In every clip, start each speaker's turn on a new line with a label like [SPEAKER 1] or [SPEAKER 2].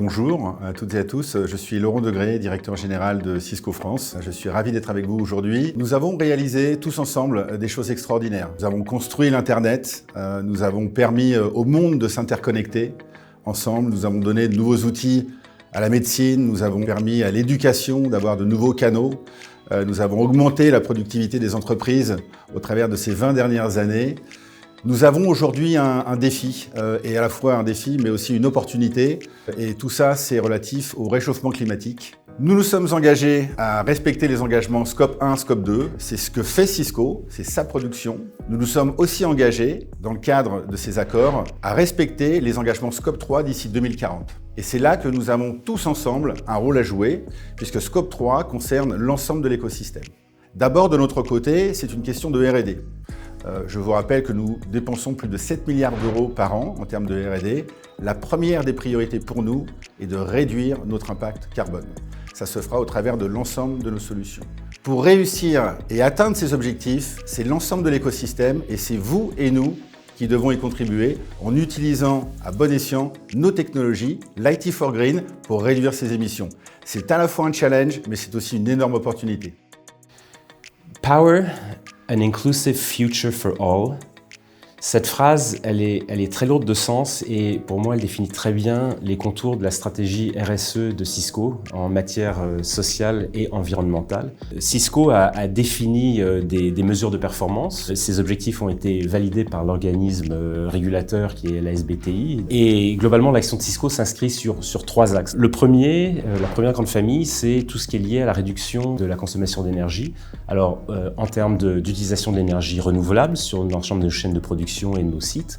[SPEAKER 1] Bonjour à toutes et à tous, je suis Laurent Degré, directeur général de Cisco France. Je suis ravi d'être avec vous aujourd'hui. Nous avons réalisé tous ensemble des choses extraordinaires. Nous avons construit l'Internet, nous avons permis au monde de s'interconnecter ensemble, nous avons donné de nouveaux outils à la médecine, nous avons permis à l'éducation d'avoir de nouveaux canaux, nous avons augmenté la productivité des entreprises au travers de ces 20 dernières années. Nous avons aujourd'hui un défi, et à la fois un défi mais aussi une opportunité, et tout ça c'est relatif au réchauffement climatique. Nous nous sommes engagés à respecter les engagements Scope 1, Scope 2, c'est ce que fait Cisco, c'est sa production. Nous nous sommes aussi engagés, dans le cadre de ces accords, à respecter les engagements Scope 3 d'ici 2040. Et c'est là que nous avons tous ensemble un rôle à jouer, puisque Scope 3 concerne l'ensemble de l'écosystème. D'abord, de notre côté, c'est une question de R&D. Je vous rappelle que nous dépensons plus de 7 milliards d'euros par an en termes de R&D. La première des priorités pour nous est de réduire notre impact carbone. Ça se fera au travers de l'ensemble de nos solutions. Pour réussir et atteindre ces objectifs, c'est l'ensemble de l'écosystème et c'est vous et nous qui devons y contribuer en utilisant à bon escient nos technologies, l'IT for Green, pour réduire ces émissions. C'est à la fois un challenge, mais c'est aussi une énorme opportunité.
[SPEAKER 2] Power, an inclusive future for all. Cette phrase, elle est très lourde de sens et pour moi, elle définit très bien les contours de la stratégie RSE de Cisco en matière sociale et environnementale. Cisco a défini des mesures de performance. Ces objectifs ont été validés par l'organisme régulateur qui est la SBTi. Et globalement, l'action de Cisco s'inscrit sur trois axes. Le premier, la première grande famille, c'est tout ce qui est lié à la réduction de la consommation d'énergie. Alors, en termes d'utilisation de l'énergie renouvelable sur l'ensemble de nos chaînes de production et de nos sites,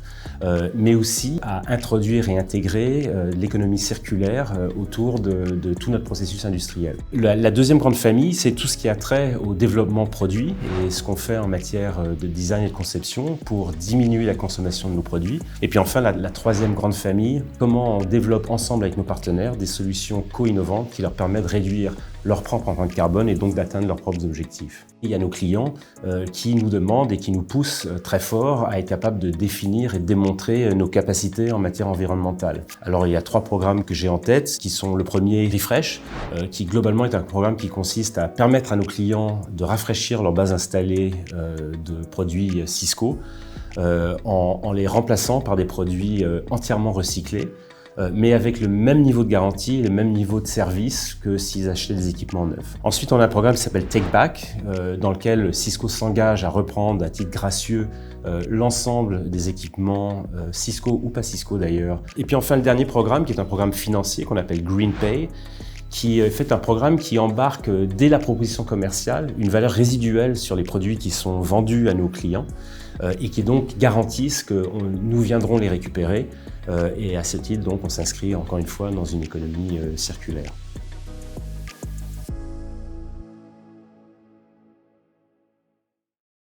[SPEAKER 2] mais aussi à introduire et intégrer l'économie circulaire autour de tout notre processus industriel. La deuxième grande famille, c'est tout ce qui a trait au développement produit et ce qu'on fait en matière de design et de conception pour diminuer la consommation de nos produits. Et puis enfin, la troisième grande famille, comment on développe ensemble avec nos partenaires des solutions co-innovantes qui leur permettent de réduire leur propre empreinte carbone et donc d'atteindre leurs propres objectifs. Il y a nos clients qui nous demandent et qui nous poussent très fort à être capables de définir et de démontrer nos capacités en matière environnementale. Alors il y a trois programmes que j'ai en tête, qui sont le premier Refresh, qui globalement est un programme qui consiste à permettre à nos clients de rafraîchir leur base installée de produits Cisco en les remplaçant par des produits entièrement recyclés, mais avec le même niveau de garantie et le même niveau de service que s'ils achetaient des équipements neufs. Ensuite, on a un programme qui s'appelle Take Back, dans lequel Cisco s'engage à reprendre à titre gracieux l'ensemble des équipements Cisco ou pas Cisco d'ailleurs. Et puis enfin, le dernier programme, qui est un programme financier qu'on appelle Green Pay, qui fait un programme qui embarque dès la proposition commerciale une valeur résiduelle sur les produits qui sont vendus à nos clients et qui donc garantissent que nous viendrons les récupérer et à ce titre donc on s'inscrit encore une fois dans une économie circulaire.